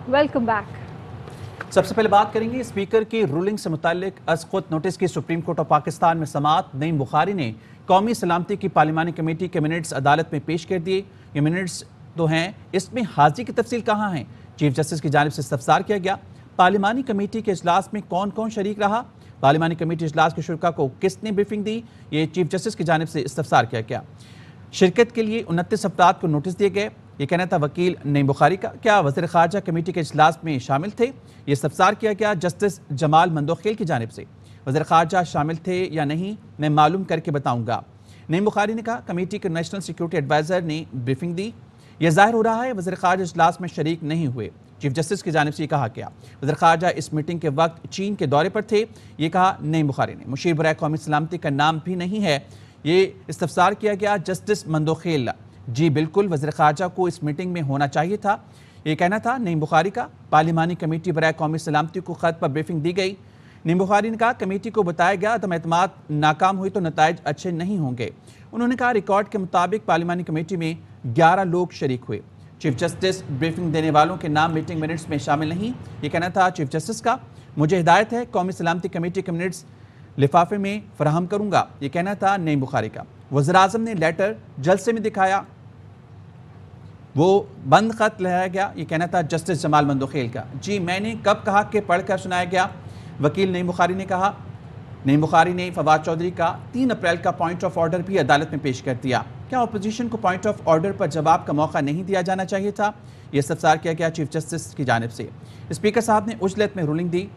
Welcome back. सबसे पहले बात करेंगे स्पीकर की रूलिंग से मुतालिक अस्कुत नोटिस की। सुप्रीम कोर्ट ऑफ पाकिस्तान में समात नईम बुखारी ने कौमी सलामती की पार्लिमानी कमेटी के मिनट्स अदालत में पेश कर दिए। ये मिनट्स तो हैं, इसमें हाजिरी की तफसील कहाँ है? चीफ जस्टिस की जानिब से इस्तफसार किया गया। पार्लिमानी कमेटी के इजलास में कौन कौन शरीक रहा? पार्लिमानी कमेटी इजलास के शुरका को किसने ब्रीफिंग दी? ये चीफ जस्टिस की जानिब से इस्तफसार किया गया। शिरकत के लिए 29 अफराद को नोटिस दिए गए। ये कहना था वकील नईम बुखारी का। क्या वज़ीर ख़ारजा कमेटी के इजलास में शामिल थे? ये इस्तफसार किया गया जस्टिस जमाल मंदोखेल की जानिब से। वज़ीर ख़ारजा शामिल थे या नहीं, मैं मालूम करके बताऊंगा। नईम बुखारी ने कहा कमेटी के नेशनल सिक्योरिटी एडवाइज़र ने ब्रीफिंग दी। यह ज़ाहिर हो रहा है वज़ीर ख़ारजा इजलास में शरीक नहीं हुए। चीफ जस्टिस की जानिब से कहा गया वज़ीर ख़ारजा इस मीटिंग के वक्त चीन के दौरे पर थे। ये कहा नईम बुखारी ने। मुशीर बराए कौमी सलामती का नाम भी नहीं है। ये इस्तफसार किया गया जस्टिस मंदोखेल। जी बिल्कुल, वज़ीर ख़ारजा को इस मीटिंग में होना चाहिए था। ये कहना था नईम बुखारी का। पार्लिमानी कमेटी बराए कौमी सलामती को ख़त पर ब्रीफिंग दी गई। नईम बुखारी ने कहा कमेटी को बताया गया अदम एतमाद नाकाम हुई तो नताइज अच्छे नहीं होंगे। उन्होंने कहा रिकॉर्ड के मुताबिक पार्लिमानी कमेटी में 11 लोग शरीक हुए। चीफ जस्टिस ब्रीफिंग देने वालों के नाम मीटिंग मिनट्स में शामिल नहीं। ये कहना था चीफ जस्टिस का। मुझे हिदायत है कौमी सलामती कमेटी के मिनट्स लिफाफे में फराहम करूंगा। ये कहना था नईम बुखारी का। वज़ीर आज़म ने लेटर जलसे में दिखाया, वो बंद खत लहराया गया। ये कहना था जस्टिस जमाल मंदोखेल का। जी मैंने कब कहा कि पढ़कर सुनाया गया? वकील नईम बुखारी ने कहा। नईम बुखारी ने फवाद चौधरी का 3 अप्रैल का पॉइंट ऑफ ऑर्डर भी अदालत में पेश कर दिया। क्या अपोजिशन को पॉइंट ऑफ ऑर्डर पर जवाब का मौका नहीं दिया जाना चाहिए था? यह इस्तफसार किया गया चीफ जस्टिस की जानिब से। स्पीकर साहब ने उजलत में रूलिंग दी।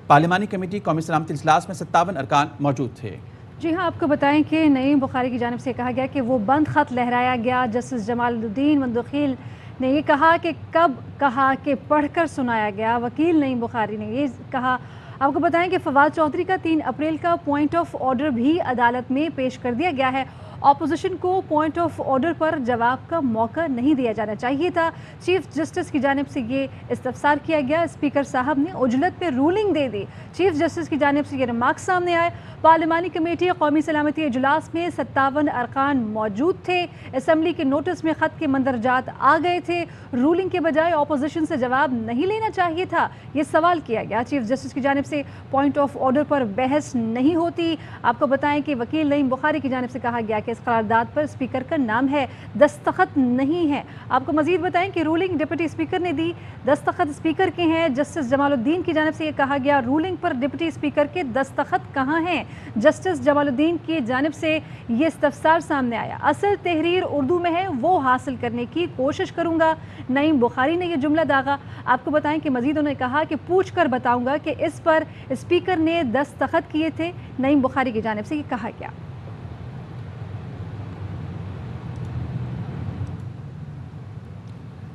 पार्लिमानी कमेटी कौमी सलामती इजलास में 57 अरकान मौजूद थे। जी हाँ, आपको बताएं कि नईम बुखारी की जानिब से कहा गया कि वो बंद खत लहराया गया। जस्टिस जमालुद्दीन मंदोखेल ने ये कहा कि कब कहा कि पढ़कर सुनाया गया। वकील नईम बुखारी ने ये कहा। आपको बताएं कि फवाद चौधरी का 3 अप्रैल का पॉइंट ऑफ ऑर्डर भी अदालत में पेश कर दिया गया है। अपोजिशन को पॉइंट ऑफ ऑर्डर पर जवाब का मौका नहीं दिया जाना चाहिए था। चीफ जस्टिस की जानिब से ये इस्तफसार किया गया। स्पीकर साहब ने उजलत पे रूलिंग दे दी। चीफ जस्टिस की जानिब से ये रिमार्क्स सामने आए। पार्लिमानी कमेटी कौमी सलामती इजलास में 57 अरकान मौजूद थे। असम्बली के नोटिस में ख़त के मंदरजात आ गए थे। रूलिंग के बजाय अपोजिशन से जवाब नहीं लेना चाहिए था, ये सवाल किया गया। चीफ जस्टिस की जानिब से पॉइंट ऑफ ऑर्डर पर बहस नहीं होती। आपको बताएं कि वकील नईम बुखारी की जानिब से कहा गया कि इस करारदाद पर स्पीकर का नाम है, दस्तखत नहीं है। आपको मजीद बताएं कि रूलिंग डिप्टी स्पीकर ने दी, दस्तखत स्पीकर के हैं। जस्टिस जमालुद्दीन की जानिब से ये कहा गया रूलिंग पर डिप्टी स्पीकर के दस्तखत कहाँ हैं? जस्टिस जमालुद्दीन की जानिब से ये इस्तफसार सामने आया। असल तहरीर उर्दू में है, वो हासिल करने की कोशिश करूंगा। नईम बुखारी ने यह जुमला दागा। आपको बताएं कि मजीद उन्होंने कहा कि पूछ कर बताऊंगा कि इस पर स्पीकर ने दस्तखत किए थे। नईम बुखारी की जानिब से ये कहा गया।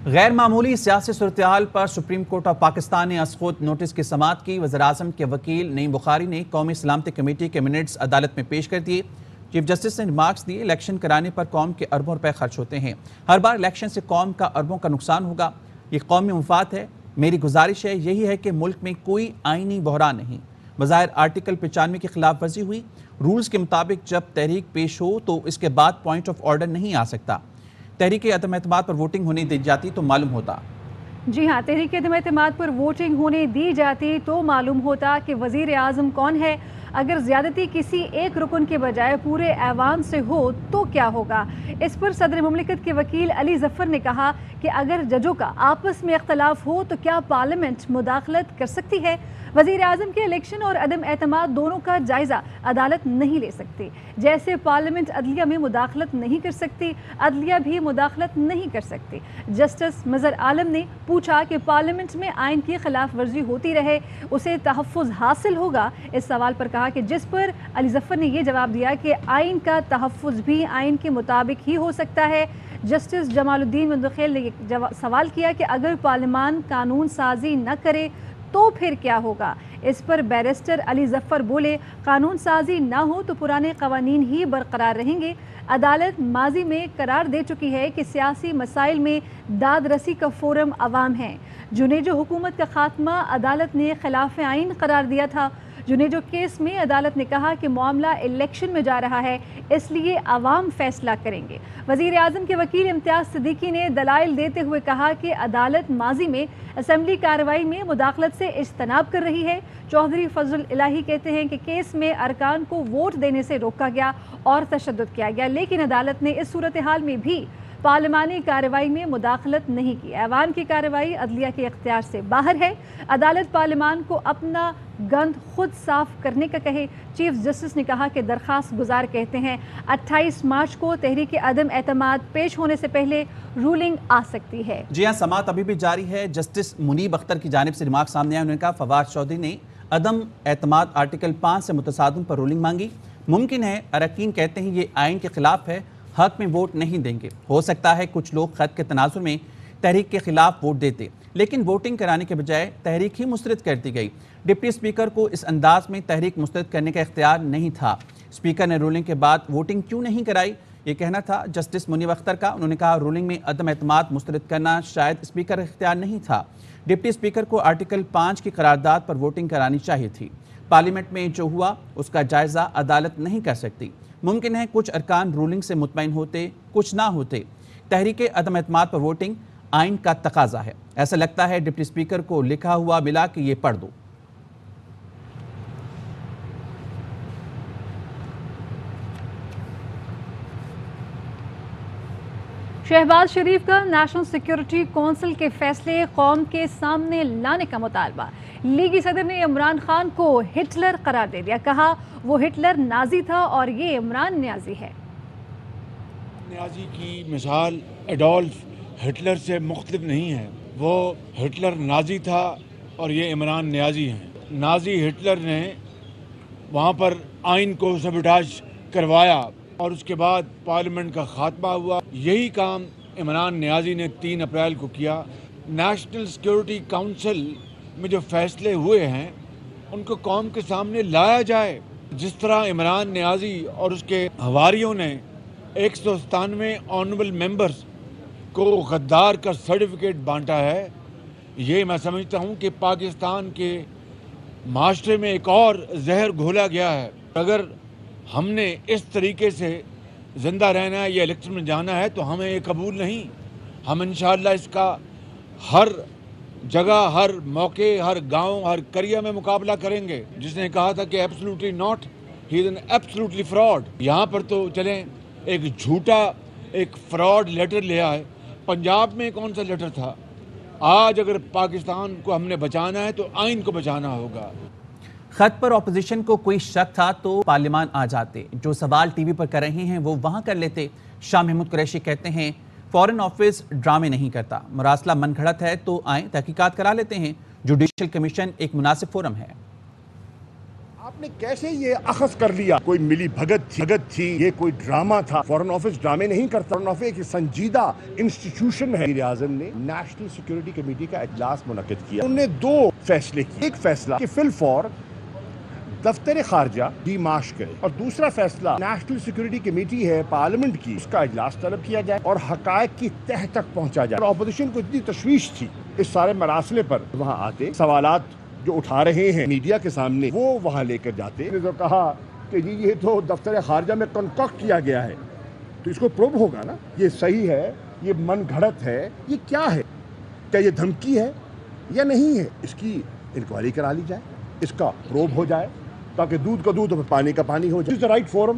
गैर मामूली सियासी सूरत-ए-हाल पर सुप्रीम कोर्ट ऑफ पाकिस्तान ने अस्कुत नोटिस की समाअत की। वज़ीर आज़म के वकील नईम बुखारी ने कौमी सलामती कमेटी के मिनट्स अदालत में पेश कर दिए। चीफ जस्टिस ने रिमार्क्स दिए इलेक्शन कराने पर कौम के अरबों रुपए खर्च होते हैं। हर बार इलेक्शन से कौम का अरबों का नुकसान होगा। ये कौमी मुफाद है। मेरी गुजारिश है यही है कि मुल्क में कोई आईनी बहरान नहीं। बज़ाहिर आर्टिकल 95 की खिलाफ वर्जी हुई। रूल्स के मुताबिक जब तहरीक पेश हो तो इसके बाद पॉइंट ऑफ ऑर्डर नहीं आ सकता। तहरीक अदम एतमाद पर वोटिंग होने दी जाती तो मालूम होता। जी हाँ, तहरीक अदम एतमाद पर वोटिंग होने दी जाती तो मालूम होता कि वज़ीर आज़म कौन है। अगर ज़्यादती किसी एक रुकन के बजाय पूरे ऐवान से हो तो क्या होगा? इस पर सदर मुमलिकत के वकील अली ज़फ़र ने कहा कि अगर जजों का आपस में इख्तलाफ हो तो क्या पार्लियामेंट मुदाखलत कर सकती है? वज़ीर आज़म के इलेक्शन और अदम एतमाद दोनों का जायज़ा अदालत नहीं ले सकती। जैसे पार्लियामेंट अदलिया में मुदाखलत नहीं कर सकती, अदलिया भी मुदाखलत नहीं कर सकती। जस्टिस मज़हर आलम ने पूछा कि पार्लियामेंट में आइन की खिलाफ वर्जी होती रहे उसे तहफ़्फ़ुज़ हासिल होगा। इस सवाल पर कहा कि जिस पर अली ज़फ़र ने यह जवाब दिया कि आइन का तहफ़्फ़ुज़ भी आइन के मुताबिक ही हो सकता है। जस्टिस जमालुद्दीन मंदोखेल ने सवाल किया कि अगर पार्लियामान कानून साजी न करे तो फिर क्या होगा? इस पर बैरिस्टर अली जफर बोले, कानून साजी ना हो तो पुराने कवानीन ही बरकरार रहेंगे। अदालत माजी में करार दे चुकी है कि सियासी मसाइल में दाद रसी का फोरम अवाम है। जुनेजो हुकूमत का खात्मा अदालत ने खिलाफ आइन करार दिया था। जुनेजो केस में अदालत ने कहा कि मामला इलेक्शन में जा रहा है, इसलिए अवाम फैसला करेंगे। वज़ीर आज़म के वकील इम्तियाज़ सिद्दीकी ने दलाइल देते हुए कहा कि अदालत माजी में असेंबली कार्रवाई में मुदाखलत से इज्तनाब कर रही है। चौधरी फजल इलाही कहते हैं कि केस में अरकान को वोट देने से रोका गया और तशद्दुद किया गया, लेकिन अदालत ने इस सूरत हाल में भी पार्लिमानी कार्रवाई में मुदाखलत नहीं की। ऐवान की कार्रवाई अदलिया के इख्तियार से बाहर है। अदालत पार्लिमान को अपना गंद खुद साफ करने का कहे। चीफ जस्टिस ने कहा कि दरखास्त गुजार कहते हैं 28 मार्च को तहरीक अदम एतमाद पेश होने से पहले रूलिंग आ सकती है। जी हाँ, समाअत अभी भी जारी है। जस्टिस मुनीब अख्तर की जानिब से रिमार्क सामने आए। उन्होंने कहा फवाद चौधरी ने अदम एतमाद आर्टिकल 5 से मुतसादिम पर रूलिंग मांगी। मुमकिन है अरकान कहते हैं ये आइन के खिलाफ है, हक में वोट नहीं देंगे। हो सकता है कुछ लोग खत के तनाजुर में तहरीक के खिलाफ वोट देते, लेकिन वोटिंग कराने के बजाय तहरीक ही मुस्तरद कर दी गई। डिप्टी स्पीकर को इस अंदाज में तहरीक मुस्तरद करने का इख्तियार नहीं था। स्पीकर ने रूलिंग के बाद वोटिंग क्यों नहीं कराई, ये कहना था जस्टिस मुनीब अख्तर का। उन्होंने कहा रूलिंग में अदम एतमाद मुस्तरद करना शायद स्पीकर का इख्तियार नहीं था। डिप्टी स्पीकर को आर्टिकल 5 की करारदाद पर वोटिंग करानी चाहिए थी। पार्लियामेंट में जो हुआ उसका जायजा अदालत नहीं कर सकती। मुमकिन है कुछ अरकान रूलिंग से मुतमईन होते, कुछ ना होते। तहरीक अदम एतमाद पर वोटिंग आइन का तकाजा है। ऐसा लगता है डिप्टी स्पीकर को लिखा हुआ मिला कि ये पढ़ दो। शहबाज शरीफ का नेशनल सिक्योरिटी काउंसिल के फैसले कौम के सामने लाने का मुतालबा। लीगी सदर ने इमरान खान को हिटलर करार दे दिया। कहा वो हिटलर नाजी था और ये इमरान न्याजी है। न्याजी की मिसाल एडोल्फ हिटलर से मुख्तलिफ नहीं है। वो हिटलर नाजी था और ये इमरान न्याजी हैं। नाजी हिटलर ने वहाँ पर आइन को सबटाज करवाया और उसके बाद पार्लियामेंट का खात्मा हुआ। यही काम इमरान न्याजी ने 3 अप्रैल को किया। नेशनल सिक्योरिटी काउंसिल में जो फैसले हुए हैं उनको कौम के सामने लाया जाए। जिस तरह इमरान न्याजी और उसके हवारियों ने 197 ऑनरेबल मेंबर्स को गद्दार का सर्टिफिकेट बांटा है, ये मैं समझता हूँ कि पाकिस्तान के माशरे में एक और जहर घोला गया है। अगर हमने इस तरीके से ज़िंदा रहना है या इलेक्शन में जाना है तो हमें ये कबूल नहीं। हम इंशाअल्लाह इसका हर जगह, हर मौके, हर गांव, हर करिया में मुकाबला करेंगे। जिसने कहा था कि absolutely not, he is an absolutely fraud. यहाँ पर तो चलें एक झूठा एक फ्रॉड लेटर ले आए। पंजाब में कौन सा लेटर था? आज अगर पाकिस्तान को हमने बचाना है तो आइन को बचाना होगा। खत पर ऑपोजिशन को कोई शक था तो पार्लियामान आ जाते। जो सवाल टीवी पर कर रहे हैं वो वहां कर लेते। शाह महमूद कुरैशी कहते हैं फॉरेन ऑफिस ड्रामे नहीं करता, मरासला मनगढ़ंत है तो आए तहकीकात करा लेते हैं। जुडिशल कमीशन एक मुनासिब फोरम है। आपने कैसे ये अखज़ कर लिया? कोई मिली भगत थी, ये कोई ड्रामा था। फॉरेन ऑफिस ड्रामे नहीं करता। फॉरेन ऑफिस एक संजीदा इंस्टीट्यूशन है। वज़ीर आज़म ने नेशनल सिक्योरिटी कमेटी का इजलास मुनक्किद किया। उन्होंने 2 फैसले किए। एक फैसला कि फिल फॉर दफ्तर खारजा डिमाश करे और दूसरा फैसला नेशनल सिक्योरिटी कमेटी है पार्लियामेंट की, उसका इजलास तलब किया जाए और हकायक की तह तक पहुंचा जाए। अपोजिशन को इतनी तशवीश थी इस सारे मरासले पर, वहाँ आते सवालात जो उठा रहे हैं मीडिया के सामने वो वहाँ लेकर जाते। तो कहा कि जी ये तो दफ्तर खारजा में कंकॉक्ट किया गया है तो इसको प्रूव होगा ना, ये सही है, ये मन घड़त है, ये क्या है, क्या ये धमकी है या नहीं है, इसकी इंक्वायरी करा ली जाए, इसका प्रूव हो जाए ताकि दूध का दूध और पानी का पानी हो जाए। राइट फोरम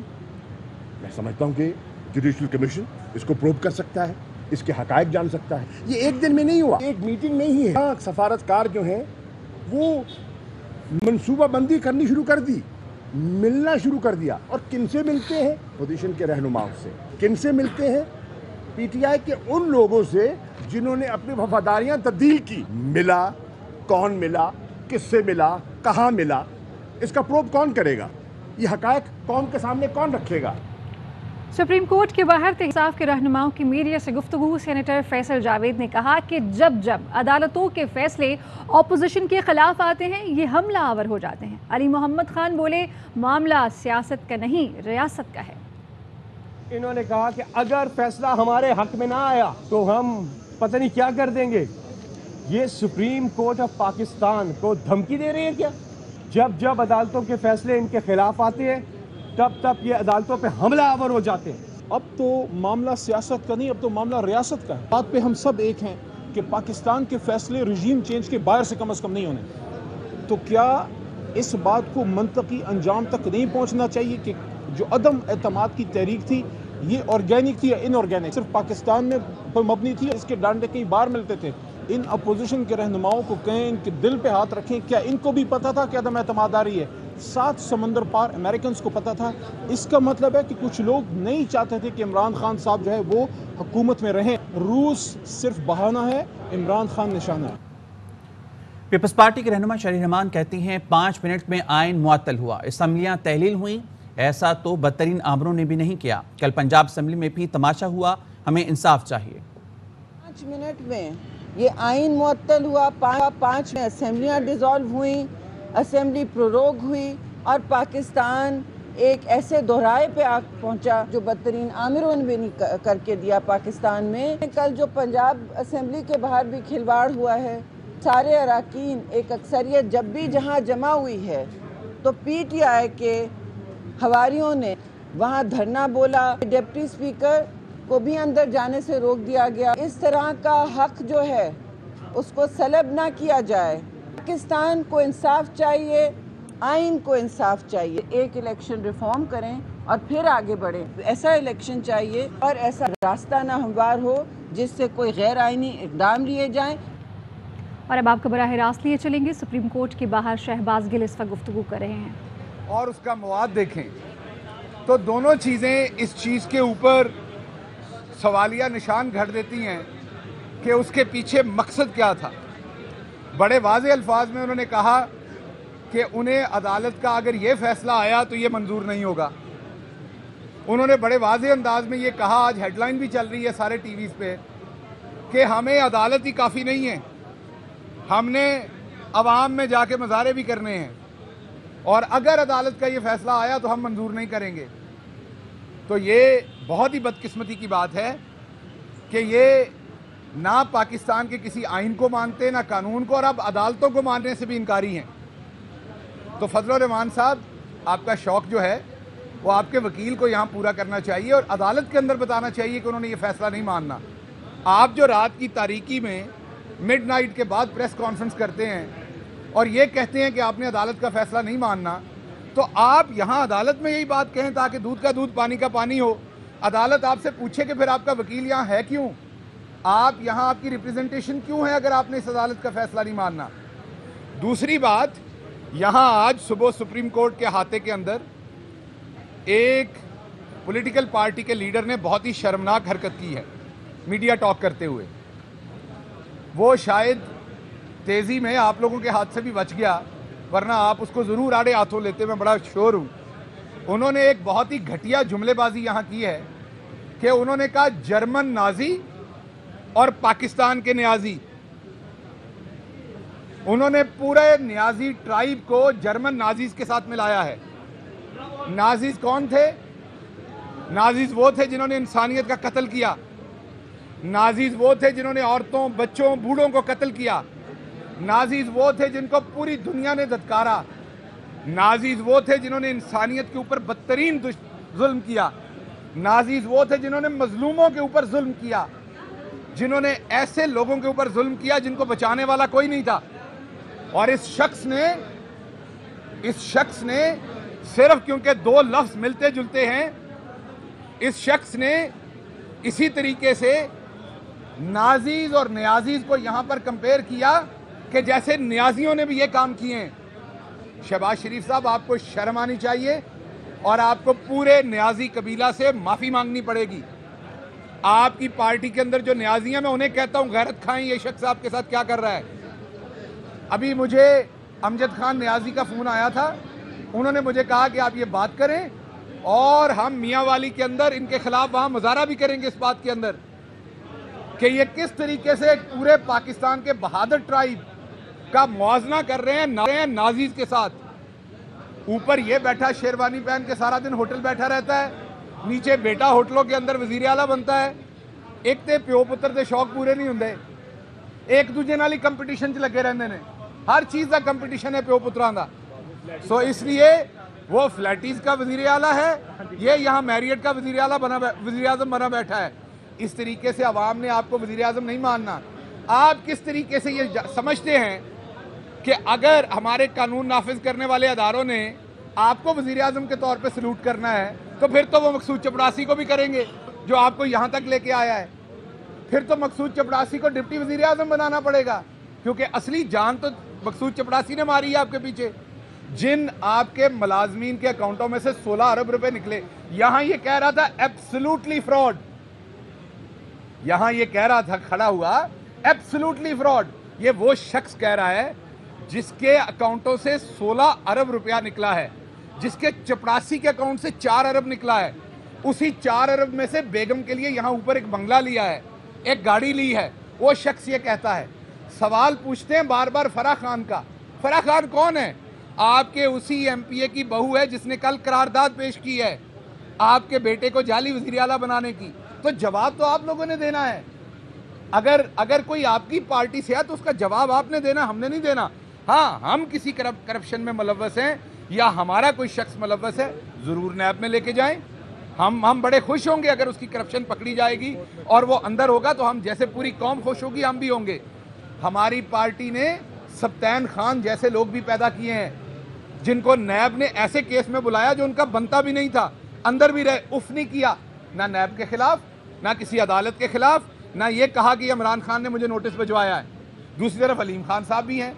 मैं समझता हूँ कि जुडिशल कमीशन इसको प्रूव कर सकता है, इसके हकायक जान सकता है। ये एक दिन में नहीं हुआ, एक मीटिंग नहीं है। सफारतकार जो हैं वो मनसूबा बंदी करनी शुरू कर दी, मिलना शुरू कर दिया। और किनसे मिलते हैं? अपोजिशन के रहनुमाओं से। किनसे मिलते हैं? पीटीआई के उन लोगों से जिन्होंने अपनी वफादारियां तब्दील की। मिला, कौन मिला, किससे मिला, कहाँ मिला, इसका प्रूफ कौन करेगा? ये हकायक कौम के सामने कौन रखेगा? सुप्रीम कोर्ट के बाहर तहसाफ के रहनुमाओं की मीडिया से गुफ्तगू। सेनेटर फैसल जावेद ने कहा कि जब जब अदालतों के फैसले ऑपोजिशन के खिलाफ आते हैं ये हमला आवर हो जाते हैं। अली मोहम्मद खान बोले मामला सियासत का नहीं रियासत का है। इन्होंने कहा कि अगर फैसला हमारे हक में ना आया तो हम पता नहीं क्या कर देंगे। ये सुप्रीम कोर्ट ऑफ पाकिस्तान को धमकी दे रहे हैं क्या? जब जब अदालतों के फैसले इनके खिलाफ आते हैं तब तब ये अदालतों पे हमला आवर हो जाते हैं। अब तो मामला सियासत का नहीं, अब तो मामला रियासत का है। बात पे हम सब एक हैं कि पाकिस्तान के फैसले रजीम चेंज के बाहर से कम नहीं होने। तो क्या इस बात को मंतकी अंजाम तक नहीं पहुंचना चाहिए कि जो अदम एतमाद की तहरीक थी ये ऑर्गेनिक थी या इनऑर्गेनिक, सिर्फ पाकिस्तान में मबनी थी, इसके डांडे कहीं बाहर मिलते थे। इन अपोजिशन के रहनुमाओं को कहें, इनके दिल पे हाथ रखें, क्या इनको भी पता था कि अदम एतमाद आ रही है? 7 समंदर पार अमेरिकन को पता था। इसका मतलब है कि कुछ लोग नहीं चाहते थे कि इमरान खान साहब जो है वो हुकूमत में रहें। रूस सिर्फ बहाना है, इमरान खान निशाना है। पीपल्स पार्टी के रहनुमा शरीर रहमान कहती हैं 5 मिनट में आइन मुअत्तल हुआ, असम्बलियां तहलील हुई। ऐसा तो बदतरीन आमरों ने भी नहीं किया। कल पंजाब असम्बली में भी तमाशा हुआ, हमें इंसाफ चाहिए। 5 मिनट में ये आइन मुअत्तल हुआ, 5 में असम्बलियाँ डिज़ोल्व हुई, असेंबली प्रोरोग हुई और पाकिस्तान एक ऐसे दोहराए पे आ पहुंचा जो बदतरीन आमिरों ने भी नहीं करके दिया पाकिस्तान में। कल जो पंजाब असेंबली के बाहर भी खिलवाड़ हुआ है, सारे अरकान एक अक्सरियत जब भी जहां जमा हुई है तो PTI के हवारियों ने वहां धरना बोला। डिप्टी स्पीकर को भी अंदर जाने से रोक दिया गया। इस तरह का हक जो है उसको सलब ना किया जाए। पाकिस्तान को इंसाफ चाहिए, आइन को इंसाफ चाहिए। एक इलेक्शन रिफॉर्म करें और फिर आगे बढ़ें। ऐसा इलेक्शन चाहिए और ऐसा रास्ता ना हमवार हो जिससे कोई गैर आइनी इक़दाम लिए जाएं। और अब आपको बराह रास्त लिए चलेंगे। सुप्रीम कोर्ट के बाहर शहबाज गिल इस वक्त गुफ्तगू कर रहे हैं और उसका मवाद देखें तो दोनों चीज़ें इस चीज़ के ऊपर सवालिया निशान घड़ देती हैं कि उसके पीछे मकसद क्या था। बड़े वाज़े अल्फाज में उन्होंने कहा कि उन्हें अदालत का अगर ये फ़ैसला आया तो ये मंजूर नहीं होगा। उन्होंने बड़े वाज़े अंदाज में ये कहा, आज हेडलाइन भी चल रही है सारे टीवीज़ पे, कि हमें अदालत ही काफ़ी नहीं है, हमने अवाम में जाके मुजाहरे भी करने हैं और अगर अदालत का ये फ़ैसला आया तो हम मंजूर नहीं करेंगे। तो ये बहुत ही बदकिस्मती की बात है कि ये ना पाकिस्तान के किसी आइन को मानते, ना कानून को, और अब अदालतों को मानने से भी इनकारी हैं। तो फजल रहमान साहब, आपका शौक़ जो है वो आपके वकील को यहाँ पूरा करना चाहिए और अदालत के अंदर बताना चाहिए कि उन्होंने ये फ़ैसला नहीं मानना। आप जो रात की तारीकी में मिडनाइट के बाद प्रेस कॉन्फ्रेंस करते हैं और ये कहते हैं कि आपने अदालत का फ़ैसला नहीं मानना, तो आप यहाँ अदालत में यही बात कहें ताकि दूध का दूध पानी का पानी हो। अदालत आपसे पूछे कि फिर आपका वकील यहाँ है क्यों, आप यहाँ आपकी रिप्रेजेंटेशन क्यों है अगर आपने इस अदालत का फ़ैसला नहीं मानना। दूसरी बात, यहाँ आज सुबह सुप्रीम कोर्ट के अहाते के अंदर एक पॉलिटिकल पार्टी के लीडर ने बहुत ही शर्मनाक हरकत की है मीडिया टॉक करते हुए। वो शायद तेज़ी में आप लोगों के हाथ से भी बच गया, वरना आप उसको ज़रूर आड़े हाथों लेते, मैं बड़ा श्योर हूँ। उन्होंने एक बहुत ही घटिया जुमलेबाजी यहाँ की है कि उन्होंने कहा जर्मन नाजी और पाकिस्तान के न्याजी। उन्होंने पूरे न्याजी ट्राइब को जर्मन नाजीज के साथ मिलाया है। नाजीज कौन थे? नाजीज वो थे जिन्होंने इंसानियत का कत्ल किया। नाजीज वो थे जिन्होंने औरतों, बच्चों, बूढ़ों को कत्ल किया। नाजीज वो थे जिनको पूरी दुनिया ने धत्कारा। नाजीज वो थे जिन्होंने इंसानियत के ऊपर बदतरीन जुल्म किया। नाजीज वो थे जिन्होंने मजलूमों के ऊपर जुल्म किया, जिन्होंने ऐसे लोगों के ऊपर जुल्म किया जिनको बचाने वाला कोई नहीं था। और इस शख्स ने सिर्फ क्योंकि 2 लफ्ज मिलते जुलते हैं, इस शख्स ने इसी तरीके से नाजीज और न्याजीज को यहां पर कंपेयर किया कि जैसे न्याजियों ने भी ये काम किए हैं। शहबाज शरीफ साहब, आपको शर्म आनी चाहिए और आपको पूरे न्याजी कबीला से माफ़ी मांगनी पड़ेगी। आपकी पार्टी के अंदर जो न्याजी हैं, मैं उन्हें कहता हूं गैरत खाएं ये शख्स आपके साथ क्या कर रहा है। अभी मुझे अमजद खान न्याजी का फ़ोन आया था, उन्होंने मुझे कहा कि आप ये बात करें اور ہم میاں والی کے اندر ان کے خلاف وہاں مظاہرہ بھی کریں گے اس بات کے اندر کہ یہ کس طریقے سے پورے پاکستان کے بہادر ٹرائب کا موازنہ کر رہے ہیں نازیز کے ساتھ. اوپر یہ بیٹھا شیروانی پہن کے سارا دن ہوٹل بیٹھا رہتا ہے, نیچے بیٹا ہوٹلوں کے اندر وزیر اعلیٰ بنتا ہے. ایک تے پیو پتر دے شوق پورے نہیں ہوندے, ایک دوجے نال ہی کمپٹیشن چ لگے رہندے نے, ہر چیز دا کمپٹیشن ہے پیو پتراں دا. سو اس لیے وہ فلیٹیز کا وزیر اعلیٰ ہے, یہ یہاں میریٹ کا وزیر اعظم بنا بیٹھا ہے. اس طریقے سے عوام نے آپ کو وزیر اعظم نہیں ماننا. آپ کس طریقے سے یہ سمجھتے ہیں کہ اگر ہمارے قانون نافذ کرنے والے اداروں نے آپ کو وزیر اعظم کے طور پہ سلوٹ کرنا ہے تو پھر تو وہ مقصود چپڑاسی کو بھی کریں گے جو آپ کو یہاں تک لے کے آیا ہے. پھر تو مقصود چپڑاسی کو ڈپٹی وزیر اعظم بنانا پڑے گا, کیونکہ اصلی جان تو مقصود چپڑاسی نے ماری ہے آپ کے پیچھے. جن آپ کے ملازمین کے اکاؤنٹوں میں سے 16 ارب روپے نکلے, یہاں یہ کہہ رہا تھا ایبسلوٹلی فراڈ, یہاں یہ کہہ رہا تھا کھڑا ہوا ایبسلوٹلی فراڈ. یہ وہ شخص کہہ رہا ہے جس کے اکاؤنٹوں سے 16 ارب روپیہ نکلا ہے, جس کے چپڑاسی کے اکاؤنٹ سے 4 ارب نکلا ہے. اسی 4 ارب میں سے بیگم کے لیے یہاں اوپر ایک بنگلہ لیا ہے, ایک گاڑی لی ہے. وہ شخص یہ کہتا ہے, سوال پوچھتے ہیں بار بار فرح خان کا. فرح خان کون ہے؟ آپ کے اسی ایم پی اے کی بہو ہے جس نے کل قرارداد پیش کی ہے آپ کے بیٹے کو جعلی وزیر اعلیٰ بنانے کی. تو جواب تو آپ لوگوں نے دینا ہے. اگر کوئی آپ کی پارٹی سے ہے تو اس کا جواب آپ نے دینا, ہم نے نہیں دینا. ہاں, ہم کسی کرپشن میں ملوث ہیں یا ہمارا کوئی شخص ملوث ہے, ضرور نیب میں لے کے جائیں. ہم بڑے خوش ہوں گے اگر اس کی کرپشن پکڑی جائے گی اور وہ اندر ہوگا, تو ہم جیسے پوری قوم خوش ہوگی ہم بھی ہوں گے. ہماری پارٹی نے سبطین خان جیسے لوگ بھی پیدا کیے ہیں جن کو نیب نے ایسے کیس میں بلایا جو ان کا بنتا بھی نہیں تھا, اندر بھی رہے, اف نہیں کیا نہ نیب کے خلاف نہ کسی عدالت کے خلاف, نہ یہ کہا کہ عمران خان نے مجھے نوٹس بھجوایا ہے. دوسری طرف علیم خان صاحب بھی ہیں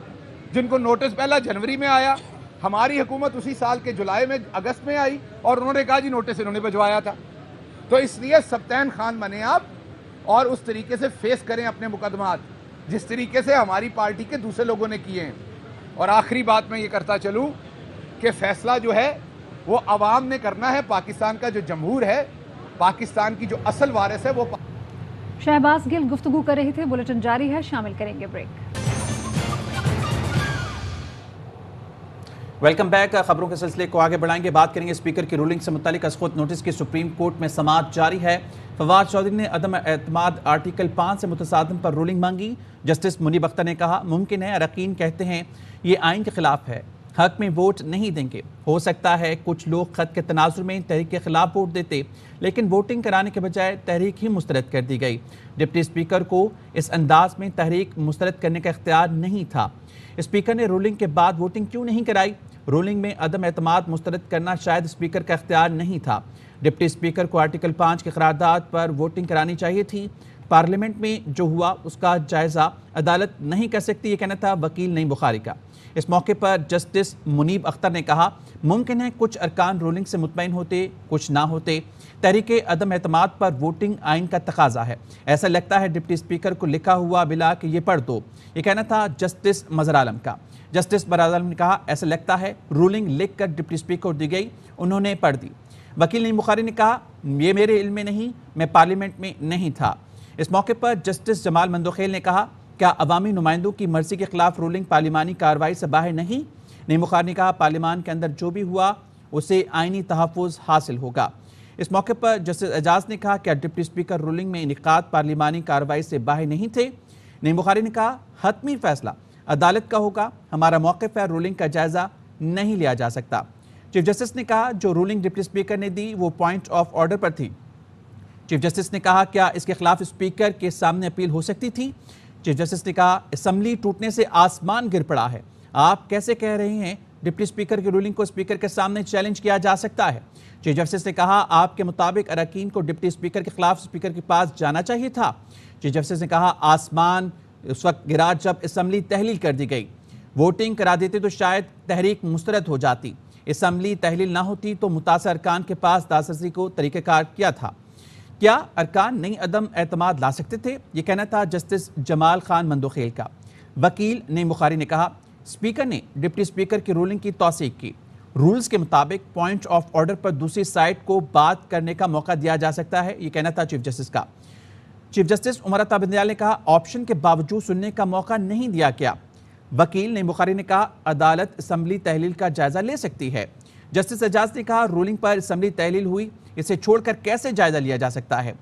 جن کو نوٹس پہلا جنوری میں آیا, ہماری حکومت اسی سال کے جولائی میں اگست میں آئی اور انہوں نے کہا جی نوٹس انہوں نے بھجوایا تھا. تو اس لیے سبطین خان بنے آپ اور اس طریقے سے فیس کریں اپنے مقدمات جس طریقے سے ہماری پارٹی کے دوسرے لوگوں نے کیے ہیں. اور آخری بات میں یہ کرتا چلوں کہ فیصلہ جو ہے وہ عوام نے کرنا ہے. پاکستان کا جو جمہور ہے, پاکستان کی جو اصل وارث ہے وہ شہباز گل گفتگو کر رہے تھے. بلیٹن جاری ہے, شامل کریں گے بریک. Welcome back. خبروں کے سلسلے کو آگے بڑھائیں گے. بات کریں گے اسپیکر کی رولنگ سے متعلق از خود نوٹس کی سپریم کورٹ میں سماعت جاری ہے. فواد چودھری نے عدم اعتماد آرٹیکل 5 سے متصادم پر رولنگ مانگی. جسٹس منیب اختر نے کہا ممکن ہے اراکین کہتے ہیں یہ آئین کے خلاف ہے, حق میں ووٹ نہیں دیں گے. ہو سکتا ہے کچھ لوگ خط کے تناظر میں تحریک کے خلاف ووٹ دیتے, لیکن ووٹنگ کرانے کے بجائے تحریک ہی مسترد کر دی گئی. ڈپٹی اسپیکر کو اس انداز میں تحریک مسترد کرنے کا اختیار نہیں تھا. اسپیکر نے رولنگ کے بعد ووٹنگ کیوں نہیں کرائی؟ رولنگ میں عدم اعتماد مسترد کرنا شاید اسپیکر کا اختیار نہیں تھا. ڈپٹی اسپیکر کو آرٹیکل 5 کی قرارداد پر ووٹنگ کرانی چاہیے تھی. پارلیمنٹ میں جو ہوا اس کا جائزہ عدالت نہیں کر سکتی, یہ کہنا تھا وکیل نعیم بخاری کا. اس موقع پر جسٹس منیب اختر نے کہا ممکن ہے کچھ ارکان رولنگ سے مطمئن ہوتے, کچھ نہ ہوتے. تحریک عدم اعتماد پر ووٹنگ آئین کا تقاضا ہے. ایسا لگتا ہے ڈپٹی اسپیکر کو لکھا ہوا بلا کہ یہ پڑھ دو, یہ کہنا تھا جسٹس مظہر عالم کا. جسٹس مظہر عالم نے کہا ایسا لگتا ہے رولنگ لکھ کر ڈپٹی اسپیکر کو دی گئی, انہوں نے پڑھ دی. وکیل نعیم بخاری نے کہا یہ میرے علم میں نہیں, میں پارلیمنٹ میں نہیں تھا. اس موقع پر جسٹس جمال مندوخیل نے کہا کیا عوامی نمائندوں کی مرضی کے خلاف رولنگ پارلیمانی کارروائی سے باہر نہیں؟ نعیم بخاری نے کہا پارلیمان کے اندر جو بھی ہوا اسے آئینی تحفظ حاصل ہوگا. اس موقع پر جسٹس اعجاز نے کہا کیا ڈپٹی اسپیکر رولنگ میں انعقاد پارلیمانی کارروائی سے باہر نہیں تھے؟ نعیم بخاری نے کہا حتمی فیصلہ عدالت کا ہوگا, ہمارا موقف ہے رولنگ کا جائزہ نہیں لیا جا سکتا. چیف جسٹس نے کہا جو رولنگ ڈپٹی اسپیکر نے دی وہ پوائنٹ آف آرڈر پر تھی. چیف جسٹس نے کہا کیا اس کے خلاف اسپیکر کے سامنے اپیل ہو سکتی تھی؟ چیف جسٹس نے کہا اسمبلی ٹوٹنے سے آسمان گر پڑا ہے, آپ کیسے کہہ رہے ہیں ڈپٹی اسپیکر کی رولنگ کو اسپیکر کے سامنے چیلنج کیا جا سکتا ہے؟ چیف جسٹس نے کہا آپ کے مطابق اراکین کو ڈپٹی اسپیکر کے خلاف اسپیکر کے پاس جانا چاہیے تھا. چیف جسٹس نے کہا آسمان اس وقت گرا جب اسمبلی تحلیل کر دی گئی, ووٹنگ کرا دیتے تو شاید تحریک مسترد ہو جاتی, اسمبلی تحلیل نہ ہوتی تو متاثر ارکان کے پاس دادرسی کو طریقہ کار کیا تھا. کیا ارکان نئی عدم اعتماد لا سکتے تھے؟ یہ کہنا تھا جسٹس جمال خان مندوخیل کا. وکیل نعیم بخاری نے کہا اسپیکر نے ڈپٹی اسپیکر کی رولنگ کی توثیق کی, रूल्स के मुताबिक पॉइंट ऑफ ऑर्डर पर दूसरी साइड को बात करने का मौका दिया जा सकता है, ये कहना था चीफ जस्टिस का। चीफ जस्टिस उमर अता बिंदयाल ने कहा ऑप्शन के बावजूद सुनने का मौका नहीं दिया गया। वकील नईम बुखारी ने कहा अदालत असम्बली तहलील का जायजा ले सकती है। जस्टिस एजाज ने कहा रूलिंग पर असम्बली तहलील हुई, इसे छोड़कर कैसे जायजा लिया जा सकता है।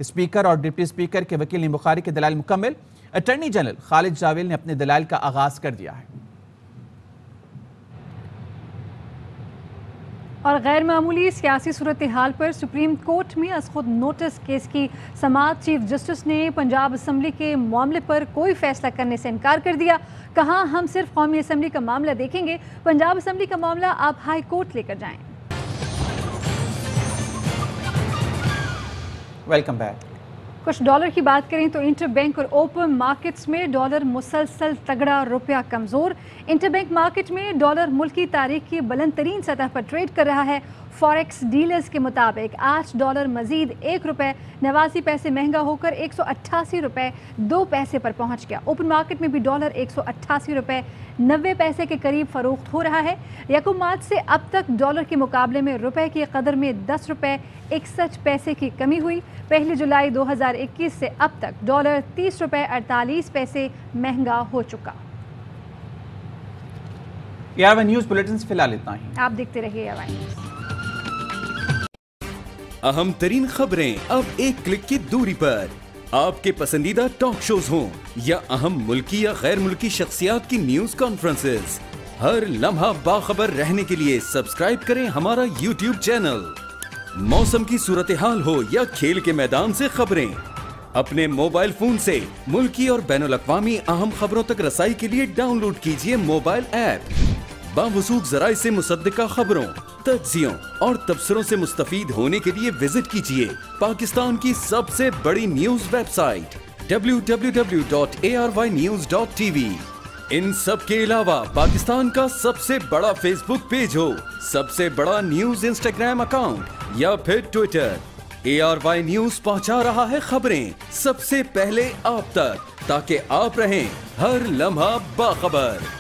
स्पीकर और डिप्टी स्पीकर के वकील नईम बुखारी के दलाइल मुकम्मल। अटॉर्नी जनरल खालिद जावेल ने अपने दलाइल का आगाज कर दिया है। और गैर मामूली सियासी सूरत हाल पर सुप्रीम कोर्ट में अज़ खुद नोटिस केस की समाअत। चीफ जस्टिस ने पंजाब असम्बली के मामले पर कोई फैसला करने से इनकार कर दिया। कहा हम सिर्फ कौमी असम्बली का मामला देखेंगे, पंजाब असम्बली का मामला आप हाई कोर्ट लेकर जाएं। Welcome back. कुछ डॉलर की बात करें तो इंटरबैंक और ओपन मार्केट्स में डॉलर मुसलसल तगड़ा, रुपया कमज़ोर। इंटरबैंक मार्केट में डॉलर मुल्की तारीख की बुलंद तरीन सतह पर ट्रेड कर रहा है। फॉरेक्स डीलर्स के मुताबिक आज डॉलर मजीद 1 रुपये 89 पैसे महंगा होकर 188 रुपये 2 पैसे पर पहुंच गया। ओपन मार्केट में भी डॉलर 188 रुपये 90 पैसे के करीब फरोख्त हो रहा है। यकम मार्च से अब तक डॉलर के मुकाबले में रुपए की कदर में 10 रुपये 61 पैसे की कमी हुई। 1 जुलाई 2021 से अब तक डॉलर 30 रुपये 48 पैसे महंगा हो चुका। AR1 न्यूज़ बुलेटिन से फिलहाल इतना ही। आप देखते रहिए AR1 न्यूज़। अहम तरीन खबरें अब एक क्लिक की दूरी पर। आपके पसंदीदा टॉक शोज हों या अहम मुल्की या गैर मुल्की शख्सियात की न्यूज कॉन्फ्रेंसेस, हर लम्हा बाखबर रहने के लिए सब्सक्राइब करें हमारा YouTube चैनल। मौसम की सूरत हाल हो या खेल के मैदान से खबरें, अपने मोबाइल फोन से मुल्की और बैनुल अक़वामी अहम खबरों तक रसाई के लिए डाउनलोड कीजिए मोबाइल ऐप। बावसूख ज़राए से मुसद्दिका खबरों, तज्ज़ियों और तबसरों से मुस्तफीद होने के लिए विजिट कीजिए पाकिस्तान की सबसे बड़ी न्यूज वेबसाइट www.arYnews.tv। इन सब के अलावा पाकिस्तान का सबसे बड़ा फेसबुक पेज हो, सबसे बड़ा न्यूज इंस्टाग्राम अकाउंट या फिर ट्विटर, ARY न्यूज पहुंचा रहा है खबरें सबसे पहले आप तक, ताकि आप रहें हर लम्हा बाखबर।